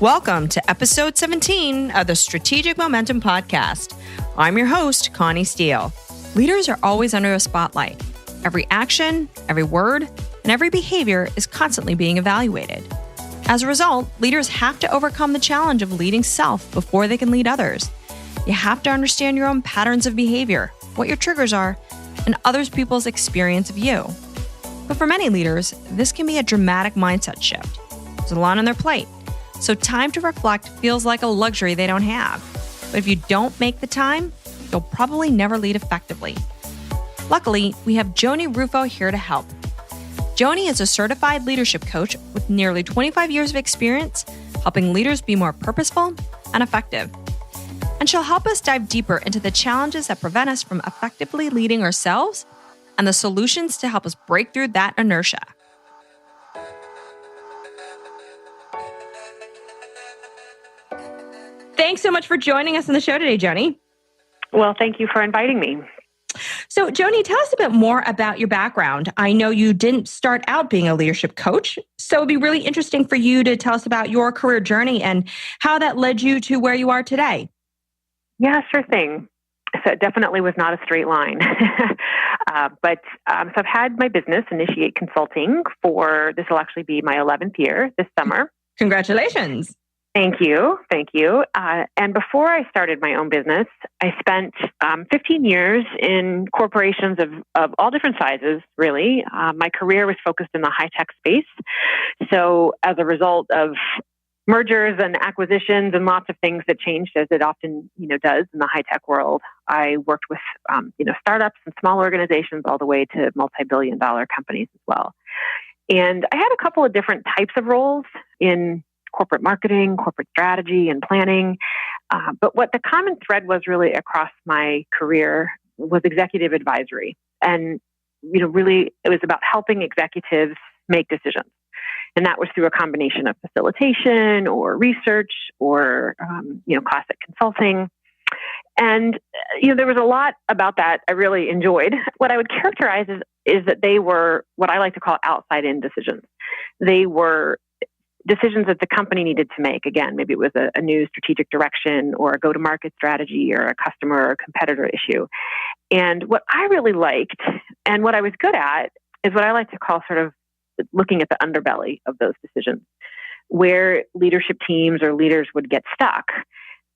Welcome to episode 17 of the Strategic Momentum Podcast. I'm your host, Connie Steele. Leaders are always under a spotlight. Every action, every word, and every behavior is constantly being evaluated. As a result, leaders have to overcome the challenge of leading self before they can lead others. You have to understand your own patterns of behavior, what your triggers are, and other people's experience of you. But for many leaders, this can be a dramatic mindset shift. There's a lot on their plate. So time to reflect feels like a luxury they don't have. But if you don't make the time, you'll probably never lead effectively. Luckily, we have Joanie Rufo here to help. Joanie is a certified leadership coach with nearly 25 years of experience helping leaders be more purposeful and effective. And she'll help us dive deeper into the challenges that prevent us from effectively leading ourselves and the solutions to help us break through that inertia. Thanks so much for joining us on the show today, Joanie. Well, thank you for inviting me. So, Joanie, tell us a bit more about your background. I know you didn't start out being a leadership coach, so it'd be really interesting for you to tell us about your career journey and how that led you to where you are today. Yeah, sure thing. So it definitely was not a straight line. So I've had my business, Initiate Consulting, this will actually be my 11th year this summer. Congratulations. Thank you. And before I started my own business, I spent 15 years in corporations of all different sizes, really. My career was focused in the high-tech space. So as a result of mergers and acquisitions and lots of things that changed, as it often does in the high-tech world, I worked with startups and small organizations all the way to multi-billion-dollar companies as well. And I had a couple of different types of roles in corporate marketing, corporate strategy, and planning. But what the common thread was really across my career was executive advisory. And, really it was about helping executives make decisions. And that was through a combination of facilitation or research or, classic consulting. And, there was a lot about that I really enjoyed. What I would characterize is that they were what I like to call outside-in decisions. They were decisions that the company needed to make. Again, maybe it was a new strategic direction or a go-to-market strategy or a customer or competitor issue. And what I really liked and what I was good at is what I like to call sort of looking at the underbelly of those decisions, where leadership teams or leaders would get stuck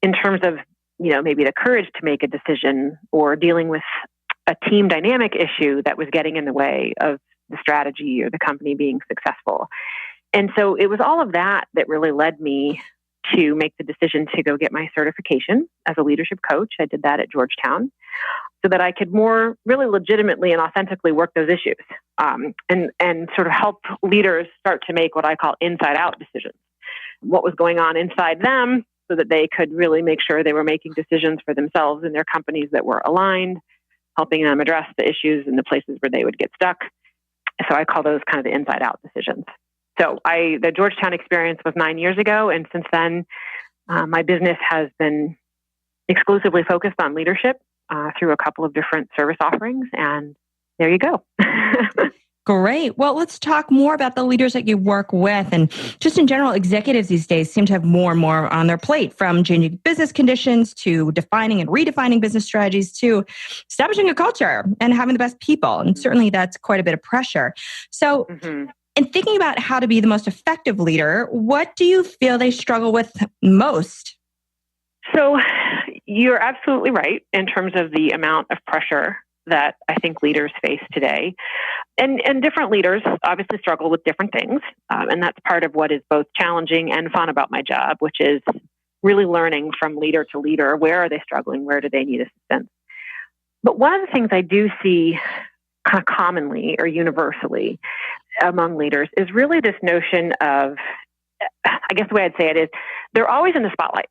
in terms of, maybe the courage to make a decision or dealing with a team dynamic issue that was getting in the way of the strategy or the company being successful. And so it was all of that that really led me to make the decision to go get my certification as a leadership coach. I did that at Georgetown so that I could more really legitimately and authentically work those issues and sort of help leaders start to make what I call inside out decisions. What was going on inside them so that they could really make sure they were making decisions for themselves and their companies that were aligned, helping them address the issues in the places where they would get stuck. So I call those kind of the inside out decisions. So the Georgetown experience was 9 years ago. And since then, my business has been exclusively focused on leadership through a couple of different service offerings. And there you go. Great. Well, let's talk more about the leaders that you work with. And just in general, executives these days seem to have more and more on their plate, from changing business conditions to defining and redefining business strategies to establishing a culture and having the best people. And certainly that's quite a bit of pressure. So in thinking about how to be the most effective leader, what do you feel they struggle with most? So you're absolutely right in terms of the amount of pressure that I think leaders face today. And different leaders obviously struggle with different things. And that's part of what is both challenging and fun about my job, which is really learning from leader to leader. Where are they struggling? Where do they need assistance? But one of the things I do see kind of commonly or universally among leaders is really this notion of, I guess the way I'd say it is, they're always in the spotlight.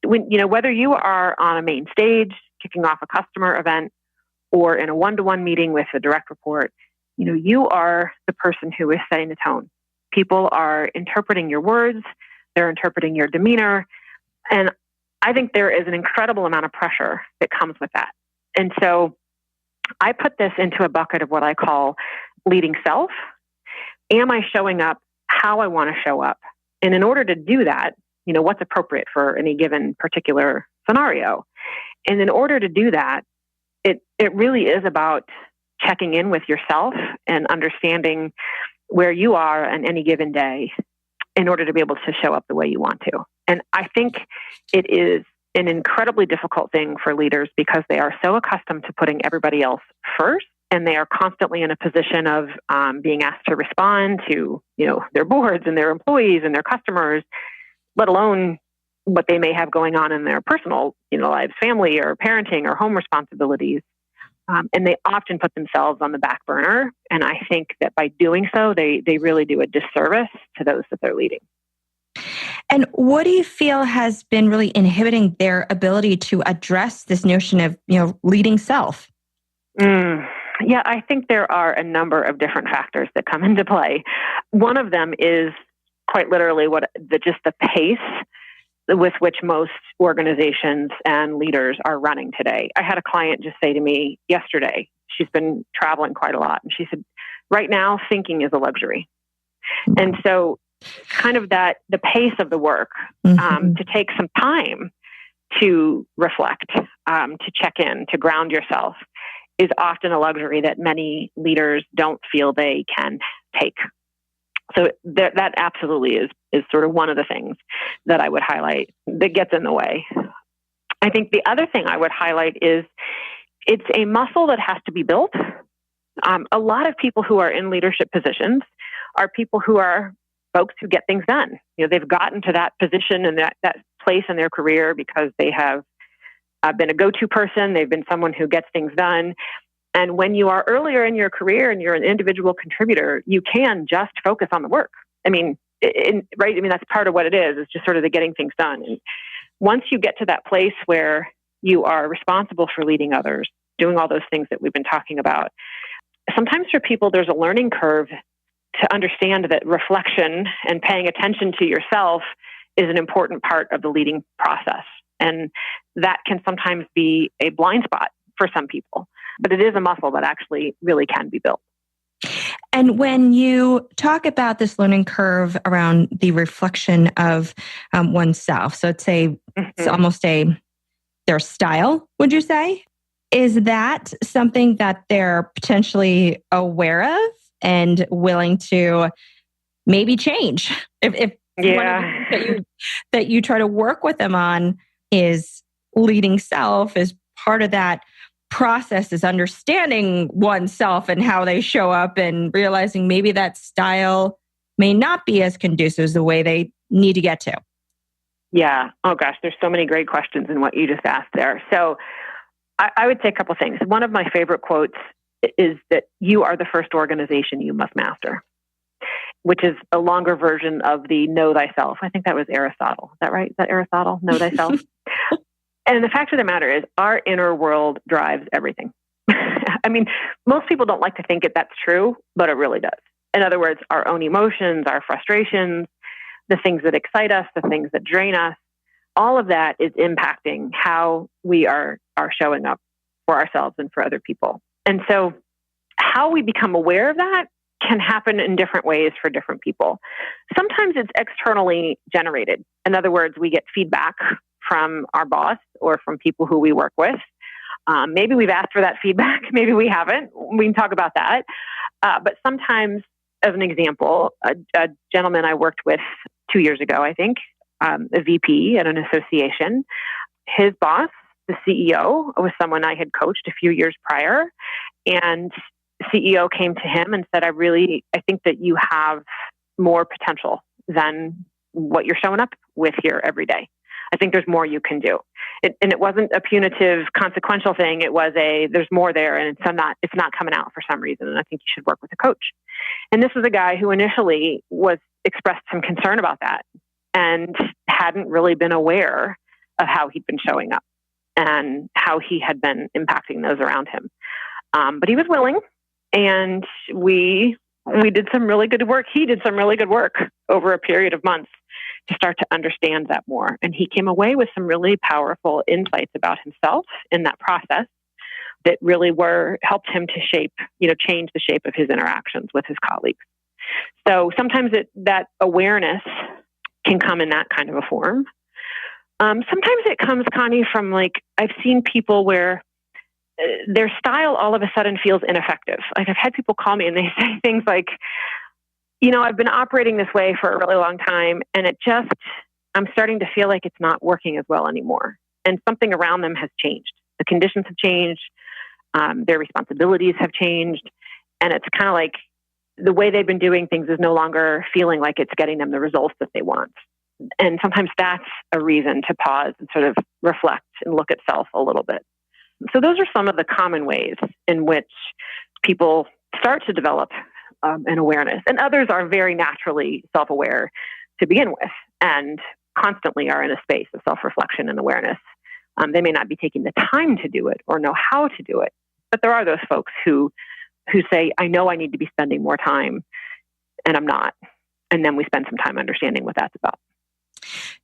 Whether you are on a main stage, kicking off a customer event, or in a one-to-one meeting with a direct report, you are the person who is setting the tone. People are interpreting your words, they're interpreting your demeanor, and I think there is an incredible amount of pressure that comes with that. And so I put this into a bucket of what I call leading self. Am I showing up how I want to show up? And in order to do that, what's appropriate for any given particular scenario. And in order to do that, it really is about checking in with yourself and understanding where you are on any given day in order to be able to show up the way you want to. And I think it is an incredibly difficult thing for leaders because they are so accustomed to putting everybody else first, and they are constantly in a position of being asked to respond to, their boards and their employees and their customers, let alone what they may have going on in their personal, lives, family or parenting or home responsibilities. And they often put themselves on the back burner. And I think that by doing so, they really do a disservice to those that they're leading. And what do you feel has been really inhibiting their ability to address this notion of, leading self? Yeah, I think there are a number of different factors that come into play. One of them is quite literally just the pace with which most organizations and leaders are running today. I had a client just say to me yesterday, she's been traveling quite a lot, and she said, right now, thinking is a luxury. And so kind of the pace of the work, to take some time to reflect, to check in, to ground yourself is often a luxury that many leaders don't feel they can take. So that absolutely is sort of one of the things that I would highlight that gets in the way. I think the other thing I would highlight is it's a muscle that has to be built. A lot of people who are in leadership positions are people who are folks who get things done. They've gotten to that position and that place in their career because they have been a go-to person. They've been someone who gets things done. And when you are earlier in your career and you're an individual contributor, you can just focus on the work. I mean, right? I mean, that's part of what it is. It's just sort of the getting things done. And once you get to that place where you are responsible for leading others, doing all those things that we've been talking about, sometimes for people, there's a learning curve to understand that reflection and paying attention to yourself is an important part of the leading process. And that can sometimes be a blind spot for some people. But it is a muscle that actually really can be built. And when you talk about this learning curve around the reflection of oneself, so it's almost their style, would you say? Is that something that they're potentially aware of and willing to maybe change? If one of the things that you try to work with them on is leading self, is part of that process is understanding oneself and how they show up and realizing maybe that style may not be as conducive as the way they need to get to. Yeah. Oh gosh, there's so many great questions in what you just asked there. So I would say a couple things. One of my favorite quotes is that you are the first organization you must master, which is a longer version of the know thyself. I think that was Aristotle. Is that right? Is that Aristotle? Know thyself? And the fact of the matter is our inner world drives everything. I mean, most people don't like to think that's true, but it really does. In other words, our own emotions, our frustrations, the things that excite us, the things that drain us, all of that is impacting how we are showing up for ourselves and for other people. And so how we become aware of that can happen in different ways for different people. Sometimes it's externally generated. In other words, we get feedback from our boss or from people who we work with. Maybe we've asked for that feedback. Maybe we haven't. We can talk about that. But sometimes, as an example, a gentleman I worked with 2 years ago, I think, a VP at an association, his boss, the CEO, was someone I had coached a few years prior. And the CEO came to him and said, I think that you have more potential than what you're showing up with here every day. I think there's more you can do. And it wasn't a punitive, consequential thing. It was there's more there, and it's not coming out for some reason. And I think you should work with a coach. And this was a guy who initially expressed some concern about that and hadn't really been aware of how he'd been showing up and how he had been impacting those around him. But he was willing, and we did some really good work. He did some really good work over a period of months to start to understand that more. And he came away with some really powerful insights about himself in that process that really helped him to change the shape of his interactions with his colleagues. So sometimes that awareness can come in that kind of a form. Sometimes it comes, Connie, from like, I've seen people where their style all of a sudden feels ineffective. Like I've had people call me and they say things like, I've been operating this way for a really long time and I'm starting to feel like it's not working as well anymore. And something around them has changed. The conditions have changed. Their responsibilities have changed. And it's kind of like the way they've been doing things is no longer feeling like it's getting them the results that they want. And sometimes that's a reason to pause and sort of reflect and look at self a little bit. So those are some of the common ways in which people start to develop an awareness. And others are very naturally self-aware to begin with and constantly are in a space of self-reflection and awareness. They may not be taking the time to do it or know how to do it, but there are those folks who say, I know I need to be spending more time and I'm not. And then we spend some time understanding what that's about.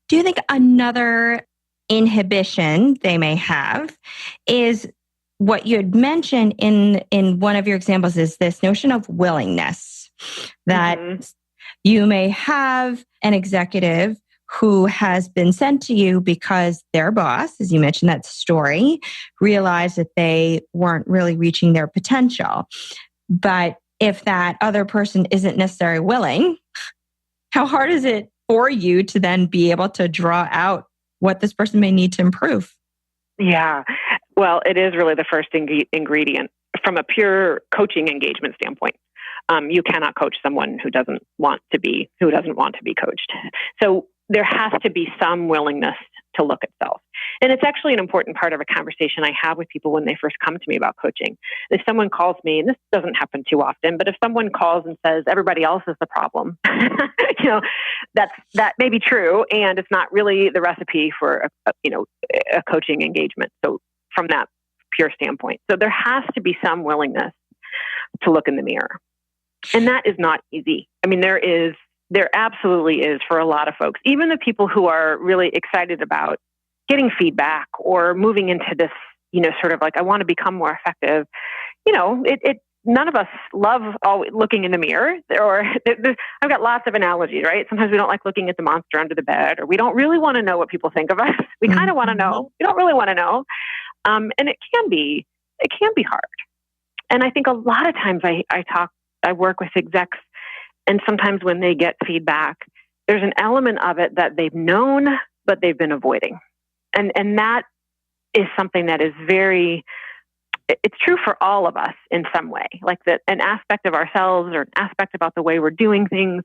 Do you think another inhibition they may have is what you had mentioned in one of your examples is this notion of willingness, that you may have an executive who has been sent to you because their boss, as you mentioned that story, realized that they weren't really reaching their potential. But if that other person isn't necessarily willing, how hard is it for you to then be able to draw out what this person may need to improve? Yeah. Well, it is really the first ingredient from a pure coaching engagement standpoint. You cannot coach someone who doesn't want to be coached. So there has to be some willingness to look at self. And it's actually an important part of a conversation I have with people when they first come to me about coaching. If someone calls me, and this doesn't happen too often, but if someone calls and says, everybody else is the problem, that may be true. And it's not really the recipe for a coaching engagement. So from that pure standpoint. So there has to be some willingness to look in the mirror. And that is not easy. I mean, there absolutely is for a lot of folks, even the people who are really excited about getting feedback or moving into this, sort of like, I want to become more effective. None of us love always looking in the mirror, or I've got lots of analogies, right? Sometimes we don't like looking at the monster under the bed, or we don't really want to know what people think of us. We kind of want to know. We don't really want to know. And it can be hard. And I think a lot of times I work with execs, and sometimes when they get feedback, there's an element of it that they've known, but they've been avoiding. And that is something that is it's true for all of us in some way, like that an aspect of ourselves or an aspect about the way we're doing things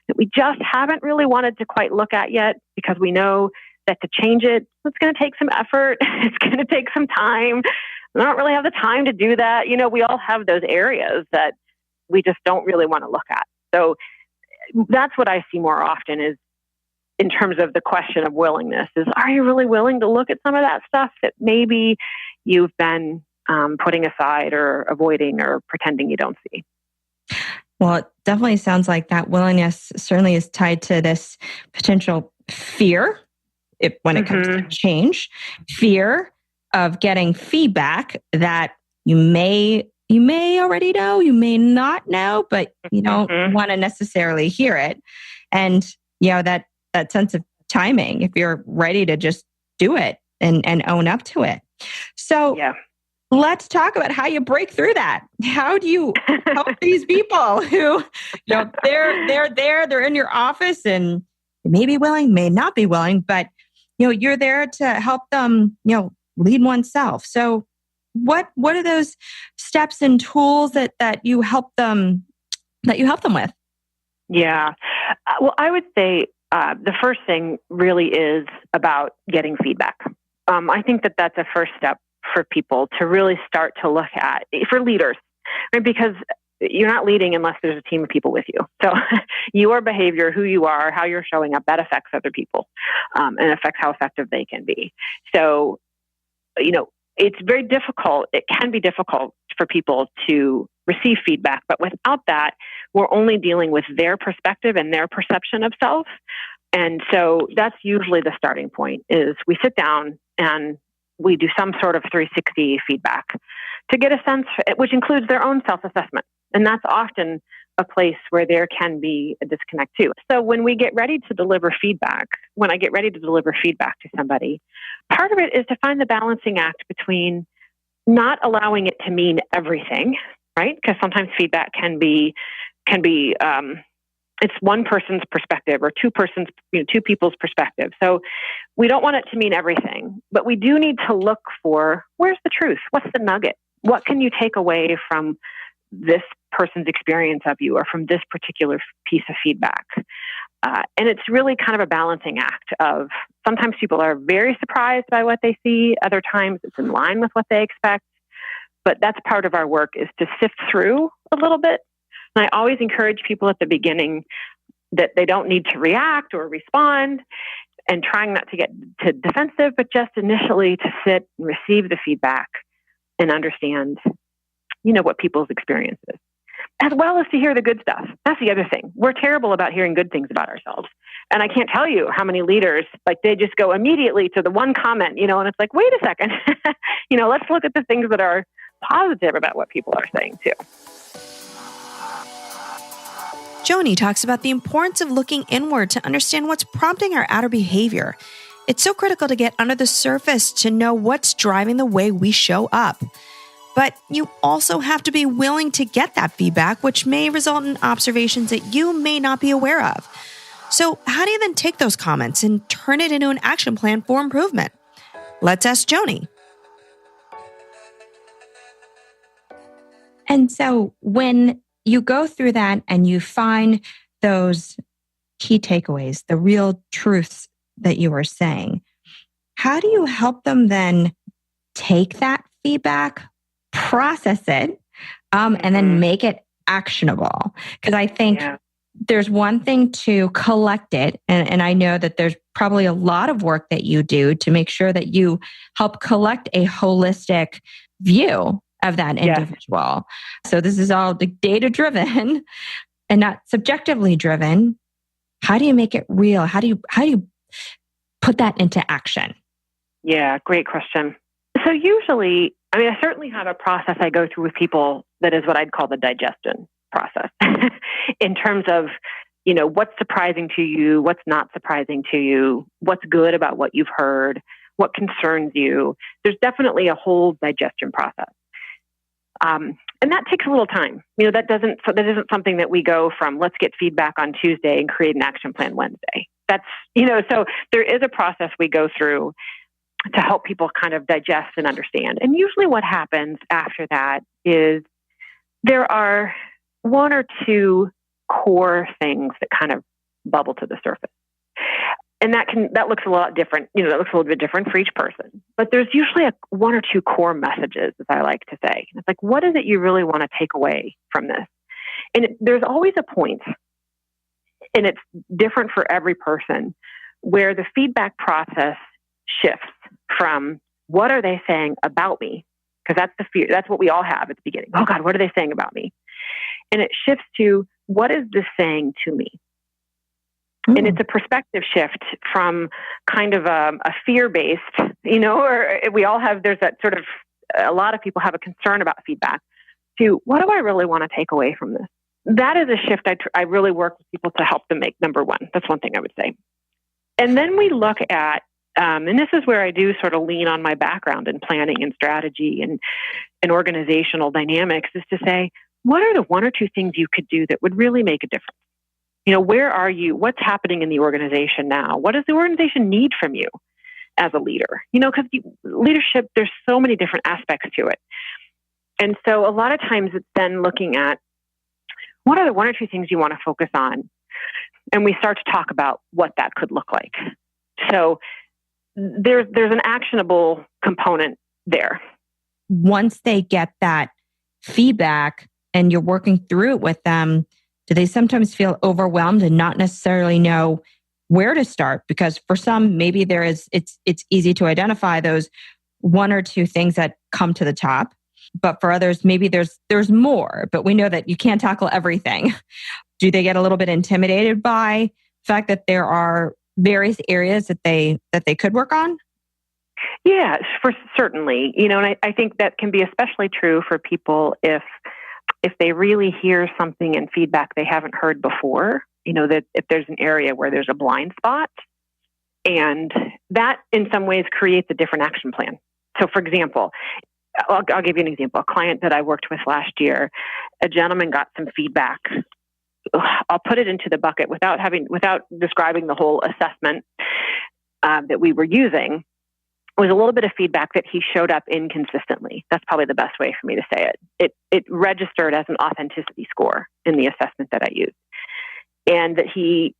that we just haven't really wanted to quite look at yet, because we know that to change it's going to take some effort. It's going to take some time. We don't really have the time to do that. We all have those areas that we just don't really want to look at. So that's what I see more often is in terms of the question of willingness is, are you really willing to look at some of that stuff that maybe you've been putting aside or avoiding or pretending you don't see? Well, it definitely sounds like that willingness certainly is tied to this potential fear when it comes to change, fear of getting feedback that you may already know, you may not know, but you don't want to necessarily hear it. And, that sense of timing, if you're ready to just do it and own up to it. So let's talk about how you break through that. How do you help these people who, they're there, they're in your office and they may be willing, may not be willing, but, you're there to help them, lead oneself. So what are those steps and tools that you help them with? Yeah. Well, I would say the first thing really is about getting feedback. I think that's a first step for people to really start to look at, for leaders, right? Because you're not leading unless there's a team of people with you. So your behavior, who you are, how you're showing up, that affects other people and affects how effective they can be. So, it's very difficult. It can be difficult for people to receive feedback, but without that, we're only dealing with their perspective and their perception of self. And so that's usually the starting point is we sit down and we do some sort of 360 feedback to get a sense, which includes their own self-assessment. And that's often a place where there can be a disconnect too. So when we get ready to deliver feedback, when I get ready to deliver feedback to somebody, part of it is to find the balancing act between not allowing it to mean everything, right? Because sometimes feedback can be it's one person's perspective or two people's perspective. So we don't want it to mean everything, but we do need to look for, where's the truth? What's the nugget? What can you take away from this person's experience of you or from this particular piece of feedback? And it's really kind of a balancing act of sometimes people are very surprised by what they see. Other times it's in line with what they expect. But that's part of our work, is to sift through a little bit. And I always encourage people at the beginning that they don't need to react or respond, and trying not to get to defensive, but just initially to sit and receive the feedback and understand, what people's experience is, as well as to hear the good stuff. That's the other thing. We're terrible about hearing good things about ourselves. And I can't tell you how many leaders, they just go immediately to the one comment, and it's like, wait a second, let's look at the things that are positive about what people are saying too. Joanie talks about the importance of looking inward to understand what's prompting our outer behavior. It's so critical to get under the surface to know what's driving the way we show up. But you also have to be willing to get that feedback, which may result in observations that you may not be aware of. So how do you then take those comments and turn it into an action plan for improvement? Let's ask Joanie. And so when you go through that and you find those key takeaways, the real truths that you were saying, how do you help them then take that feedback, process it, and then make it actionable? Because I think there's one thing to collect it, and I know that there's probably a lot of work that you do to make sure that you help collect a holistic view of that individual. So this is all data-driven and not subjectively driven. How do you make it real? How do you put that into action? Yeah, great question. So usually, I certainly have a process I go through with people that is what I'd call the digestion process in terms of, what's surprising to you, what's not surprising to you, what's good about what you've heard, what concerns you. There's definitely a whole digestion process. And that takes a little time. That isn't something that we go from, let's get feedback on Tuesday and create an action plan Wednesday. That's, so there is a process we go through to help people kind of digest and understand. And usually what happens after that is there are one or two core things that kind of bubble to the surface. And that looks a lot different, that looks a little bit different for each person. But there's usually one or two core messages, as I like to say. It's like, what is it you really want to take away from this? And there's always a point, and it's different for every person, where the feedback process shifts from, what are they saying about me? Because that's the fear. That's what we all have at the beginning. Oh God, what are they saying about me? And it shifts to, what is this saying to me? And it's a perspective shift from kind of a fear-based, or we all have, there's that sort of, a lot of people have a concern about feedback, to what do I really want to take away from this? That is a shift I really work with people to help them make, number one. That's one thing I would say. And then we look at, and this is where I do sort of lean on my background in planning and strategy and organizational dynamics, is to say, what are the one or two things you could do that would really make a difference? Where are you? What's happening in the organization now? What does the organization need from you as a leader? Because leadership, there's so many different aspects to it. And so a lot of times it's then looking at, what are the one or two things you want to focus on? And we start to talk about what that could look like. So there's an actionable component there. Once they get that feedback and you're working through it with them, do they sometimes feel overwhelmed and not necessarily know where to start? Because for some, maybe it's easy to identify those one or two things that come to the top. But for others, maybe there's more, but we know that you can't tackle everything. Do they get a little bit intimidated by the fact that there are various areas that they could work on? Yeah, for certainly. And I think that can be especially true for people if if they really hear something in feedback they haven't heard before, that if there's an area where there's a blind spot, and that in some ways creates a different action plan. So for example, I'll give you an example. A client that I worked with last year, a gentleman got some feedback. I'll put it into the bucket without describing the whole assessment that we were using. It was a little bit of feedback that he showed up inconsistently. That's probably the best way for me to say it. It registered as an authenticity score in the assessment that I used. And that he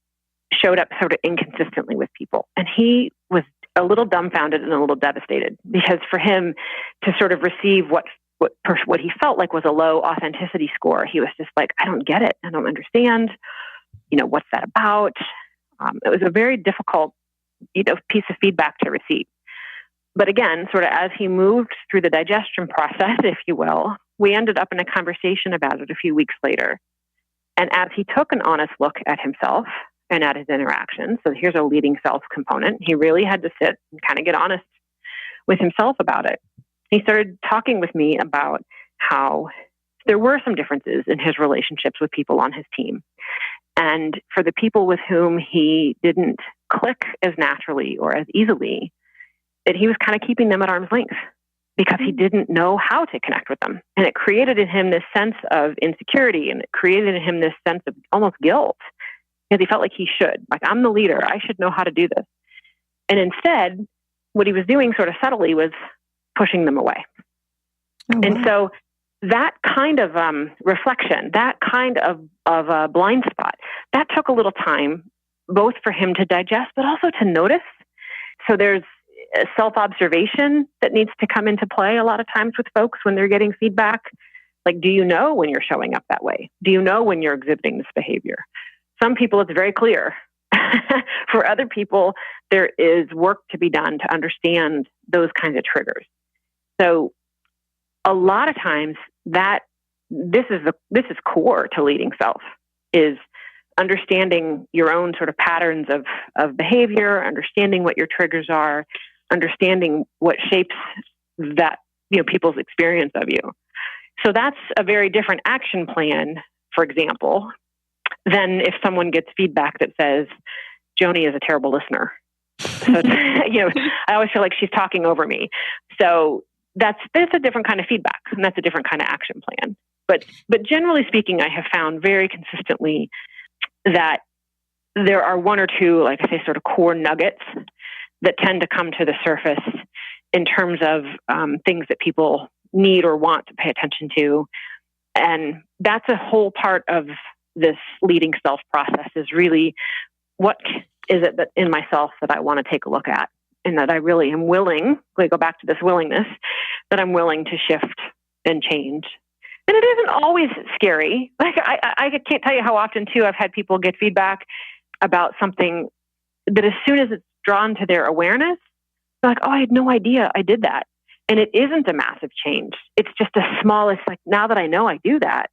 showed up sort of inconsistently with people. And he was a little dumbfounded and a little devastated, because for him to sort of receive what he felt like was a low authenticity score, he was just like, I don't get it. I don't understand. What's that about? It was a very difficult, piece of feedback to receive. But again, sort of as he moved through the digestion process, if you will, we ended up in a conversation about it a few weeks later. And as he took an honest look at himself and at his interactions, so here's a leading self component, he really had to sit and kind of get honest with himself about it. He started talking with me about how there were some differences in his relationships with people on his team. And for the people with whom he didn't click as naturally or as easily, that he was kind of keeping them at arm's length because he didn't know how to connect with them. And it created in him this sense of insecurity, and it created in him this sense of almost guilt, because he felt like he should. Like, I'm the leader. I should know how to do this. And instead, what he was doing sort of subtly was pushing them away. Oh, wow. And so that kind of reflection, that kind of a blind spot, that took a little time, both for him to digest, but also to notice. So there's self-observation that needs to come into play a lot of times with folks when they're getting feedback. Like, do you know when you're showing up that way? Do you know when you're exhibiting this behavior? Some people, it's very clear. For other people, there is work to be done to understand those kinds of triggers. So a lot of times that this is core to leading self, is understanding your own sort of patterns of behavior, understanding what your triggers are, understanding what shapes that, people's experience of you. So that's a very different action plan, for example, than if someone gets feedback that says, Joanie is a terrible listener. So, I always feel like she's talking over me. So that's a different kind of feedback, and that's a different kind of action plan. But generally speaking, I have found very consistently that there are one or two, like I say, sort of core nuggets that tend to come to the surface in terms of things that people need or want to pay attention to. And that's a whole part of this leading self process, is really, what is it that in myself that I want to take a look at, and that I really am willing, we go back to this willingness, that I'm willing to shift and change. And it isn't always scary. Like I can't tell you how often too I've had people get feedback about something that as soon as it's drawn to their awareness, they're like, oh, I had no idea I did that. And it isn't a massive change. It's just a smallest, like, now that I know I do that,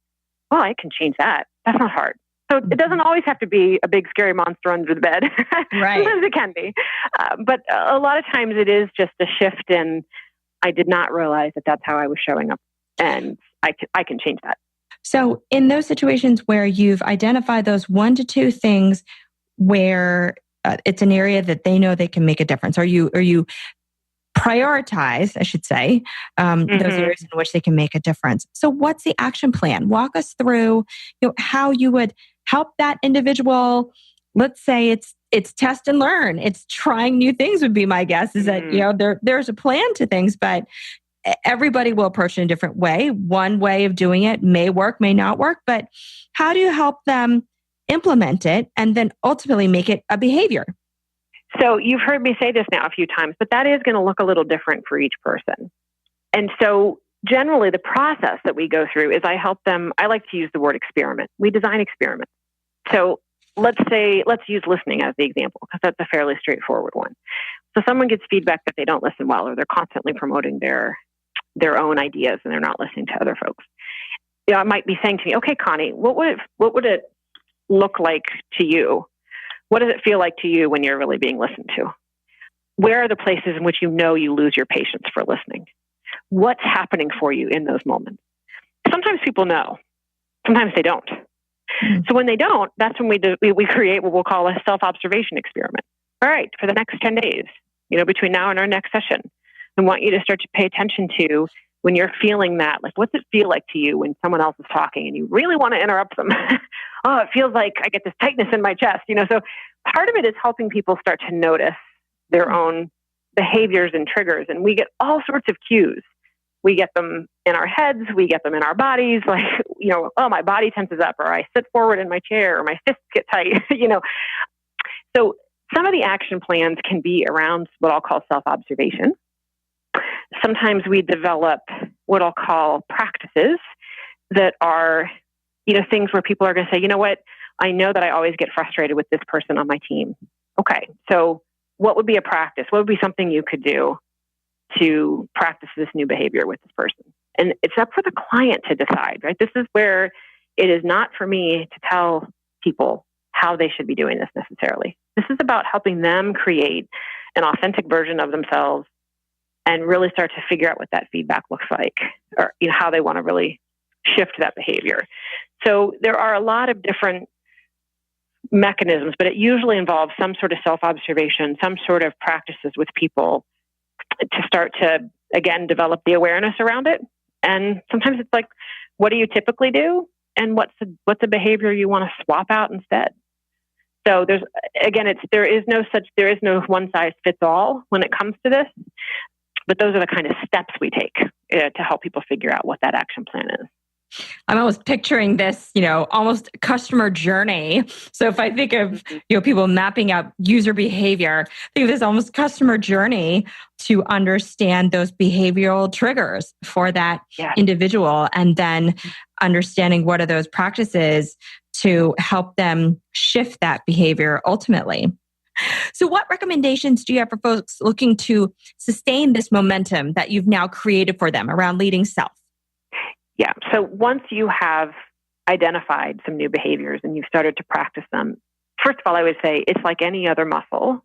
well, I can change that. That's not hard. So it doesn't always have to be a big scary monster under the bed. Right. Sometimes it can be. But a lot of times it is just a shift in, I did not realize that that's how I was showing up. And I can change that. So in those situations where you've identified those 1 to 2 things where it's an area that they know they can make a difference, or you prioritize, I should say, those areas in which they can make a difference. So what's the action plan? Walk us through how you would help that individual. Let's say it's test and learn. It's trying new things would be my guess, is that, there's a plan to things, but everybody will approach it in a different way. One way of doing it may work, may not work, but how do you help them implement it and then ultimately make it a behavior? So you've heard me say this now a few times, but that is going to look a little different for each person. And so generally the process that we go through is I like to use the word experiment. We design experiments. So let's use listening as the example, because that's a fairly straightforward one. So someone gets feedback that they don't listen well, or they're constantly promoting their own ideas and they're not listening to other folks. I might be saying to me, okay, Connie, what would it look like to you? What does it feel like to you when you're really being listened to? Where are the places in which you lose your patience for listening? What's happening for you in those moments? Sometimes people know. Sometimes they don't. So when they don't, that's when we create what we'll call a self-observation experiment. All right, for the next 10 days, between now and our next session, I want you to start to pay attention to when you're feeling that, like, what's it feel like to you when someone else is talking and you really want to interrupt them? Oh, it feels like I get this tightness in my chest, So part of it is helping people start to notice their own behaviors and triggers. And we get all sorts of cues. We get them in our heads. We get them in our bodies. Like, oh, my body tenses up, or I sit forward in my chair, or my fists get tight, So some of the action plans can be around what I'll call self-observation. Sometimes we develop what I'll call practices that are, things where people are going to say, you know what, I know that I always get frustrated with this person on my team. Okay, so what would be a practice? What would be something you could do to practice this new behavior with this person? And it's up for the client to decide, right? This is where it is not for me to tell people how they should be doing this necessarily. This is about helping them create an authentic version of themselves and really start to figure out what that feedback looks like, or how they want to really shift that behavior. So there are a lot of different mechanisms, but it usually involves some sort of self-observation, some sort of practices with people to start to, again, develop the awareness around it. And sometimes it's like, what do you typically do? And what's the behavior you want to swap out instead? So there is no one size fits all when it comes to this, but those are the kind of steps we take to help people figure out what that action plan is. I'm almost picturing this, almost customer journey. So if I think of, people mapping out user behavior, I think of this almost customer journey to understand those behavioral triggers for that individual, and then understanding what are those practices to help them shift that behavior ultimately. So what recommendations do you have for folks looking to sustain this momentum that you've now created for them around leading self? Yeah. So once you have identified some new behaviors and you've started to practice them, first of all, I would say it's like any other muscle.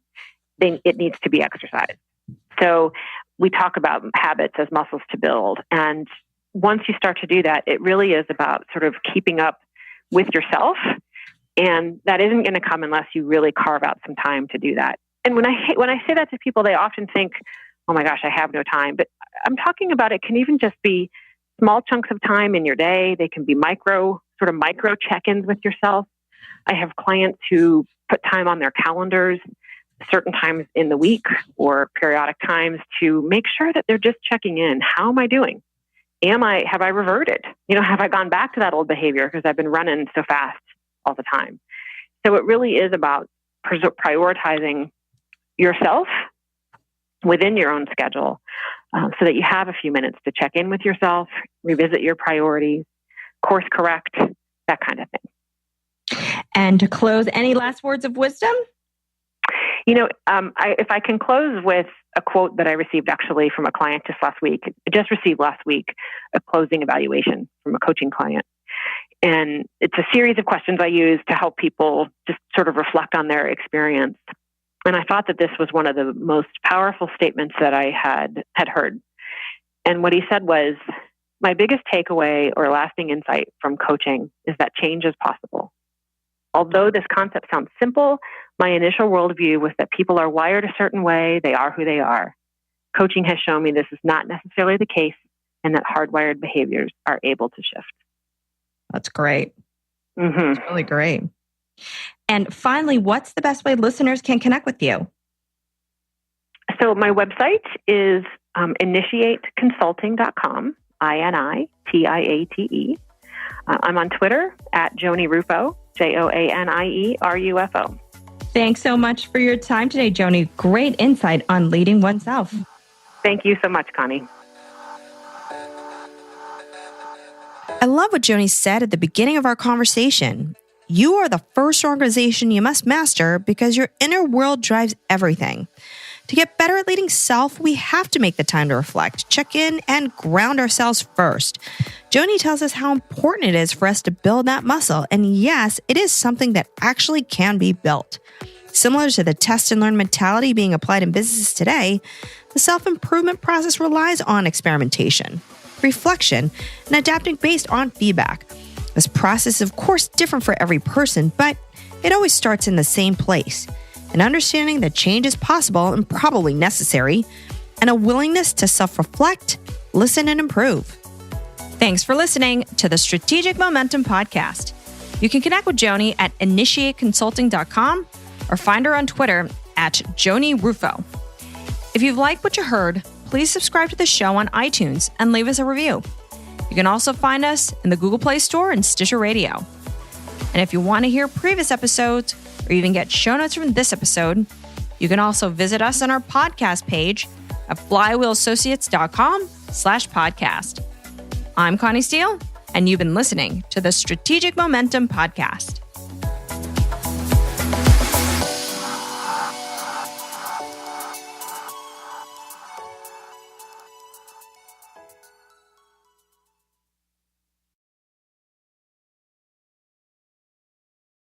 It needs to be exercised. So we talk about habits as muscles to build. And once you start to do that, it really is about sort of keeping up with yourself. And that isn't going to come unless you really carve out some time to do that. And when I say that to people, they often think, oh my gosh, I have no time. But I'm talking about it can even just be small chunks of time in your day. They can be micro check-ins with yourself. I have clients who put time on their calendars, certain times in the week or periodic times, to make sure that they're just checking in. How am I doing? Have I reverted? Have I gone back to that old behavior because I've been running so fast all the time? So it really is about prioritizing yourself within your own schedule, so that you have a few minutes to check in with yourself, revisit your priorities, course correct, that kind of thing. And to close, any last words of wisdom? If I can close with a quote that I received actually from a client just received last week, a closing evaluation from a coaching client. And it's a series of questions I use to help people just sort of reflect on their experience. And I thought that this was one of the most powerful statements that I had heard. And what he said was, my biggest takeaway or lasting insight from coaching is that change is possible. Although this concept sounds simple, my initial worldview was that people are wired a certain way, they are who they are. Coaching has shown me this is not necessarily the case, and that hardwired behaviors are able to shift. That's great. Mm-hmm. That's really great. And finally, what's the best way listeners can connect with you? So my website is initiateconsulting.com, INITIATE. I'm on Twitter at Joanie Rufo, JOANIERUFO. Thanks so much for your time today, Joanie. Great insight on leading oneself. Thank you so much, Connie. I love what Joanie said at the beginning of our conversation. You are the first organization you must master because your inner world drives everything. To get better at leading self, we have to make the time to reflect, check in, and ground ourselves first. Joanie tells us how important it is for us to build that muscle. And yes, it is something that actually can be built. Similar to the test and learn mentality being applied in businesses today, the self-improvement process relies on experimentation, reflection, and adapting based on feedback. This process is, of course, different for every person, but it always starts in the same place, an understanding that change is possible and probably necessary, and a willingness to self-reflect, listen, and improve. Thanks for listening to the Strategic Momentum Podcast. You can connect with Joanie at initiateconsulting.com or find her on Twitter at Joanie Rufo. If you've liked what you heard, please subscribe to the show on iTunes and leave us a review. You can also find us in the Google Play Store and Stitcher Radio. And if you want to hear previous episodes or even get show notes from this episode, you can also visit us on our podcast page at flywheelassociates.com/podcast. I'm Connie Steele, and you've been listening to the Strategic Momentum Podcast.